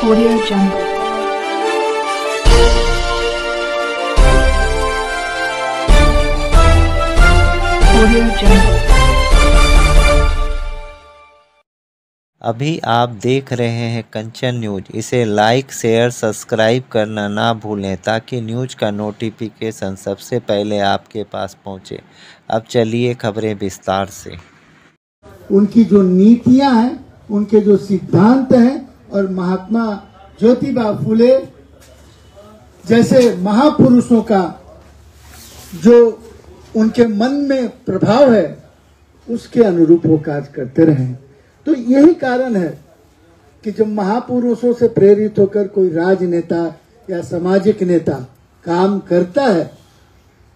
Audio Jungle. Audio Jungle. अभी आप देख रहे हैं कंचन न्यूज। इसे लाइक शेयर सब्सक्राइब करना ना भूलें ताकि न्यूज का नोटिफिकेशन सबसे पहले आपके पास पहुंचे। अब चलिए खबरें विस्तार से। उनकी जो नीतियां हैं, उनके जो सिद्धांत हैं और महात्मा ज्योतिबा फुले जैसे महापुरुषों का जो उनके मन में प्रभाव है उसके अनुरूप वो कार्य करते रहे। तो यही कारण है कि जब महापुरुषों से प्रेरित होकर कोई राजनेता या सामाजिक नेता काम करता है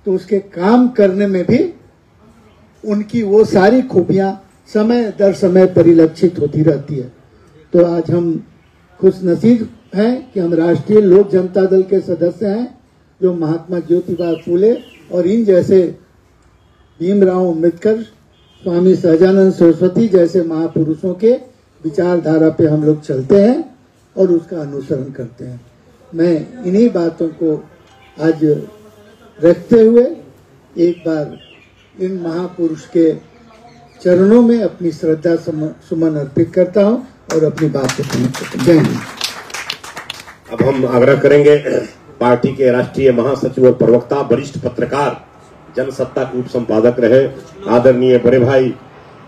तो उसके काम करने में भी उनकी वो सारी खूबियां समय दर समय परिलक्षित होती रहती है। तो आज हम खुश नसीब हैं कि हम राष्ट्रीय लोक जनता दल के सदस्य हैं जो महात्मा ज्योतिबा फुले और इन जैसे भीमराव अम्बेडकर, स्वामी सहजानंद सरस्वती जैसे महापुरुषों के विचारधारा पे हम लोग चलते हैं और उसका अनुसरण करते हैं। मैं इन्हीं बातों को आज रखते हुए एक बार इन महापुरुष के चरणों में अपनी श्रद्धा सुमन अर्पित करता हूं और अपनी बात को समाप्त। जय हिंद। अब हम आग्रह करेंगे पार्टी के राष्ट्रीय महासचिव और प्रवक्ता, वरिष्ठ पत्रकार, जनसत्ता के उप संपादक रहे आदरणीय बड़े भाई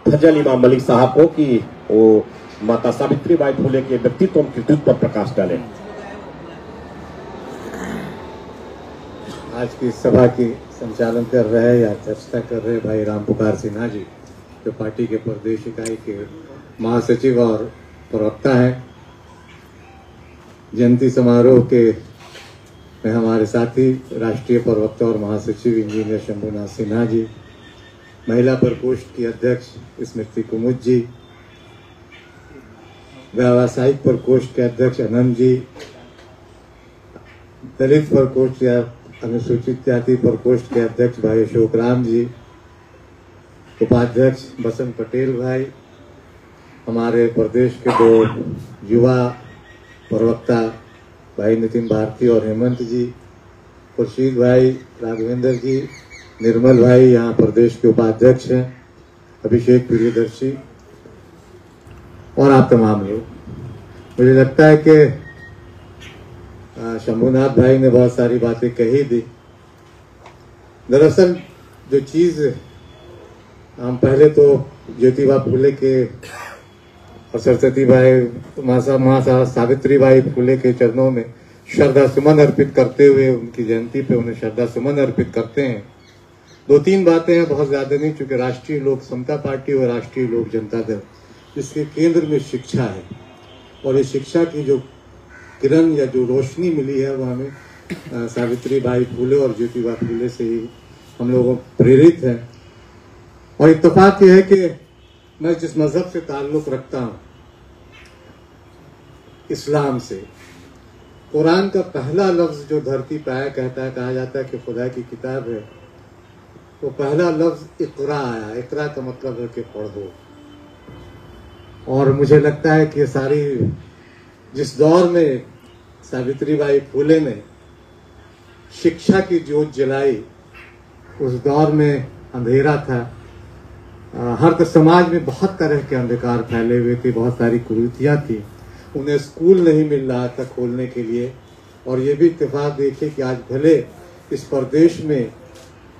फजल इमाम मलिक साहब को कि वो माता सावित्रीबाई फुले के व्यक्तित्व और कृतित्व पर प्रकाश डालें। आज की सभा की संचालन कर रहे या अध्यक्षता कर रहे भाई राम पुकार सिन्हा जी, जो पार्टी के प्रदेश इकाई के महासचिव और प्रवक्ता हैं। जयंती समारोह के में हमारे साथी राष्ट्रीय प्रवक्ता और महासचिव इंजीनियर शंभुनाथ सिन्हा जी, महिला प्रकोष्ठ की अध्यक्ष स्मृति कुमुद जी, व्यावसायिक प्रकोष्ठ के अध्यक्ष अनंत जी, दलित प्रकोष्ठ या अनुसूचित जाति प्रकोष्ठ के अध्यक्ष भाई अशोक राम जी, उपाध्यक्ष बसंत पटेल भाई, हमारे प्रदेश के दो युवा प्रवक्ता भाई नितिन भारती और हेमंत जी, खुर्शीद भाई, राघवेंद्र जी, निर्मल भाई यहाँ प्रदेश के उपाध्यक्ष हैं, अभिषेक प्रियदर्शी और आप तमाम लोग। मुझे लगता है कि शंभुनाथ भाई ने बहुत सारी बातें कही दी। दरअसल जो चीज हम पहले तो ज्योतिबा फुले के और सरस्वती बाई माता सावित्रीबाई फुले के चरणों में श्रद्धा सुमन अर्पित करते हुए उनकी जयंती पे उन्हें श्रद्धा सुमन अर्पित करते हैं। दो तीन बातें हैं, बहुत ज्यादा नहीं, चूंकि राष्ट्रीय लोक समता पार्टी और राष्ट्रीय लोक जनता दल इसके केंद्र में शिक्षा है और इस शिक्षा की जो किरण या जो रोशनी मिली है वो हमें सावित्रीबाई फुले और ज्योतिबा फुले से ही हम लोगों प्रेरित है। और इत्तेफाक यह है कि मैं जिस मजहब से ताल्लुक रखता हूं, इस्लाम से, कुरान का पहला लफ्ज जो धरती पे आया कहता है, कहा जाता है कि खुदा की किताब है, तो पहला लफ्ज इकरा आया। इकरा का मतलब है कि पढ़ दो। और मुझे लगता है कि सारी जिस दौर में सावित्रीबाई फुले ने शिक्षा की ज्योत जलाई, उस दौर में अंधेरा था। हर समाज में बहुत तरह के अंधकार फैले हुए थे, बहुत सारी कुरीतियां थी, उन्हें स्कूल नहीं मिल रहा था खोलने के लिए। और ये भी इत्तेफाक देखिए कि आज भले इस प्रदेश में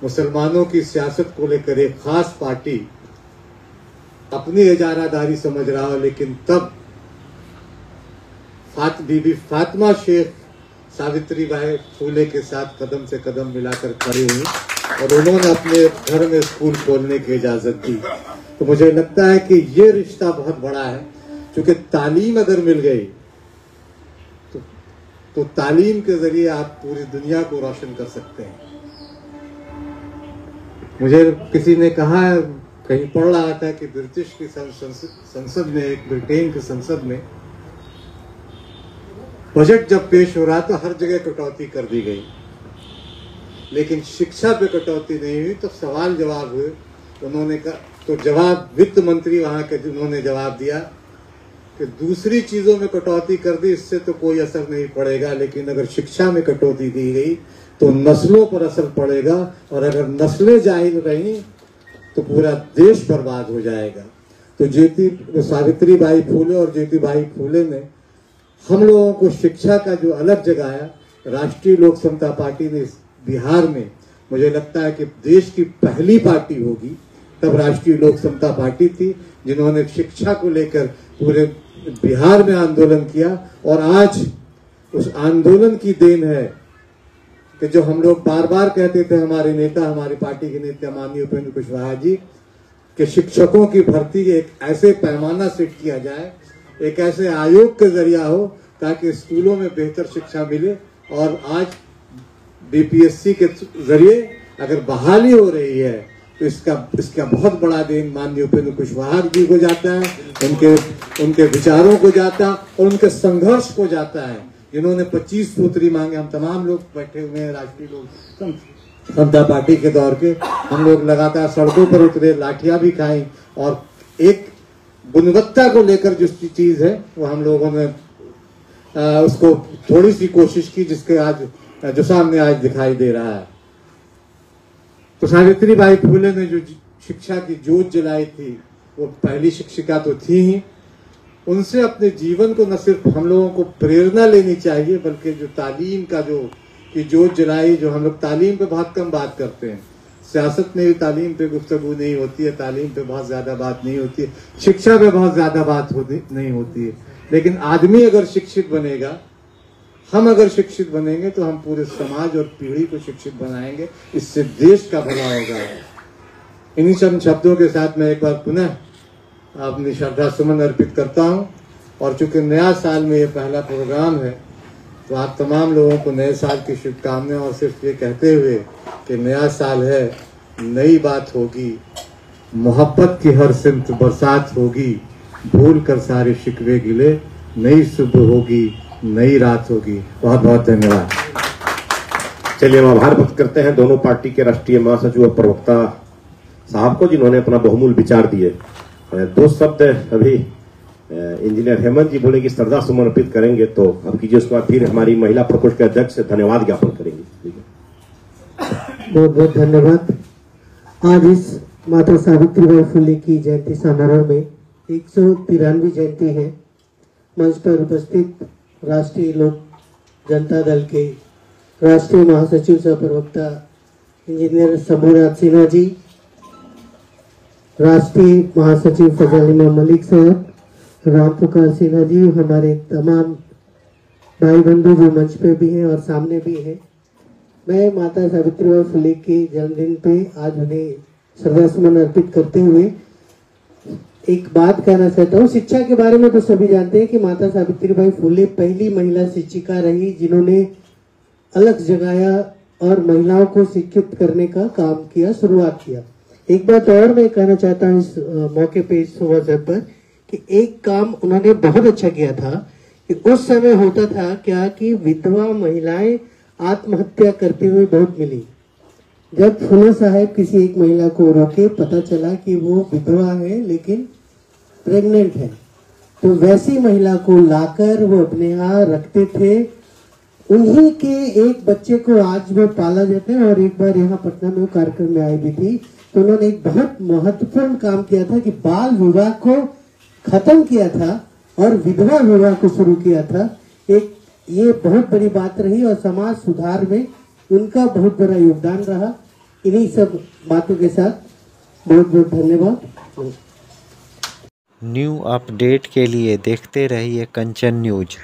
मुसलमानों की सियासत को लेकर एक खास पार्टी अपनी इजारादारी समझ रहा हो, लेकिन तब बीबी फातिमा शेख सावित्रीबाई फुले के साथ कदम से कदम मिलाकर खड़ी हुई और उन्होंने अपने घर में स्कूल खोलने की इजाजत दी। तो मुझे लगता है कि ये रिश्ता बहुत बड़ा है, क्योंकि तालीम अगर मिल गई तो तालीम के जरिए आप पूरी दुनिया को रोशन कर सकते हैं। मुझे किसी ने कहा, कहीं पढ़ रहा था कि ब्रिटिश की संसद में, एक ब्रिटेन की संसद में बजट जब पेश हो रहा तो हर जगह कटौती कर दी गई, लेकिन शिक्षा पे कटौती नहीं हुई। तो सवाल जवाब हुए, उन्होंने कहा, तो जवाब वित्त मंत्री वहां के उन्होंने जवाब दिया कि दूसरी चीजों में कटौती कर दी, इससे तो कोई असर नहीं पड़ेगा, लेकिन अगर शिक्षा में कटौती की गई तो नस्लों पर असर पड़ेगा, और अगर नस्लें जाहिर रही तो पूरा देश बर्बाद हो जाएगा। तो सावित्रीबाई फूले और ज्योतिबाई फूले ने हम लोगों को शिक्षा का जो अलग जगाया, राष्ट्रीय लोक समता पार्टी ने बिहार में, मुझे लगता है कि देश की पहली पार्टी होगी, तब राष्ट्रीय लोक समता पार्टी थी जिन्होंने शिक्षा को लेकर पूरे बिहार में आंदोलन किया। और आज उस आंदोलन की देन है कि जो हम लोग बार बार कहते थे, हमारे नेता, हमारी पार्टी के नेता माननीय उपेंद्र कुशवाहा जी, कि शिक्षकों की भर्ती एक ऐसे पैमाना सेट किया जाए, एक ऐसे आयोग के जरिया हो ताकि स्कूलों में बेहतर शिक्षा मिले। और आज बीपीएससी के जरिए अगर बहाली हो रही है तो इसका बहुत बड़ा देन माननीय उपेंद्र कुशवाहा जी को जाता है, उनके विचारों को जाता है और उनके संघर्ष को जाता है, जिन्होंने 25 सूत्री मांगे। हम तमाम लोग बैठे हुए हैं राष्ट्रीय लोक समता पार्टी के दौर के, हम लोग लगातार सड़कों पर उतरे, लाठियां भी खाई, और एक गुणवत्ता को लेकर जो चीज है वो हम लोगों ने उसको थोड़ी सी कोशिश की, जिसके आज जो सामने आज दिखाई दे रहा है। तो सावित्रीबाई फूले ने जो शिक्षा की जोत जलाई थी, वो पहली शिक्षिका तो थी ही। उनसे अपने जीवन को न सिर्फ हम लोगों को प्रेरणा लेनी चाहिए, बल्कि जो तालीम का की जोत जलाई, जो हम लोग तालीम पे बहुत कम बात करते हैं, सियासत में भी तालीम पे गुफ्तगू नहीं होती है, तालीम पे बहुत ज्यादा बात नहीं होती है, शिक्षा पे बहुत ज्यादा बात नहीं होती है। लेकिन आदमी अगर शिक्षित बनेगा, हम अगर शिक्षित बनेंगे तो हम पूरे समाज और पीढ़ी को शिक्षित बनाएंगे, इससे देश का भला होगा। इन्हीं सब शब्दों के साथ मैं एक बार पुनः अपनी श्रद्धा सुमन अर्पित करता हूं। और चूंकि नया साल में ये पहला प्रोग्राम है, तो आप तमाम लोगों को नए साल की शुभकामनाएं, और सिर्फ ये कहते हुए कि नया साल है, नई बात होगी, मोहब्बत की हर सिमत बरसात होगी, भूल कर सारे शिकवे गिले, नई सुबह होगी, नई रात होगी। बहुत बहुत धन्यवाद। चलिए, हम आभार व्यक्त करते हैं दोनों पार्टी के राष्ट्रीय महासचिव और प्रवक्ता साहब को, जिन्होंने अपना बहुमूल्य विचार दिए। दो शब्द अभी इंजीनियर हेमंत जी बोले कि श्रद्धा सुमन अर्पित करेंगे, तो अब कीजिए, उसके बाद फिर हमारी महिला प्रकोष्ठ के अध्यक्ष से धन्यवाद ज्ञापन करेंगे। बहुत बहुत धन्यवाद। आज इस माता सावित्रीबाई फुले की जयंती समारोह में 193वीं जयंती है। मंच पर उपस्थित राष्ट्रीय लोक जनता दल के राष्ट्रीय महासचिव सह प्रवक्ता इंजीनियर शंभूनाथ सिन्हा जी, राष्ट्रीय महासचिव फजल इमाम मलिक साहब, राम पुकार सिन्हा जी, हमारे तमाम भाई बंधु जो मंच पे भी हैं और सामने भी हैं। मैं माता सावित्रीबाई फुले के जन्मदिन पे आज उन्हें श्रद्धासुमन अर्पित करते हुए एक बात कहना चाहता हूँ। शिक्षा के बारे में तो सभी जानते हैं कि माता सावित्रीबाई फुले पहली महिला शिक्षिका रही जिन्होंने अलग जगाया और महिलाओं को शिक्षित करने का काम किया, शुरुआत किया। एक बात और मैं कहना चाहता हूँ इस मौके पे, इस अवसर पर, कि एक काम उन्होंने बहुत अच्छा किया था कि उस समय होता था क्या कि विधवा महिलाएं आत्महत्या करते हुए बहुत मिली। जब फुले साहब किसी एक महिला को रोके, पता चला कि वो विधवा है लेकिन प्रेग्नेंट है, तो वैसी महिला को लाकर वो अपने यहाँ रखते थे। उन्हीं के एक बच्चे को आज वो पाला जाता है। और एक बार यहाँ पटना में वो कार्यक्रम में आई भी थी, तो उन्होंने एक बहुत महत्वपूर्ण काम किया था कि बाल विवाह को खत्म किया था और विधवा विवाह को शुरू किया था। एक ये बहुत बड़ी बात रही और समाज सुधार में उनका बहुत बड़ा योगदान रहा। इन्हीं सब बातों के साथ बहुत बहुत धन्यवाद। न्यू अपडेट के लिए देखते रहिए कंचन न्यूज।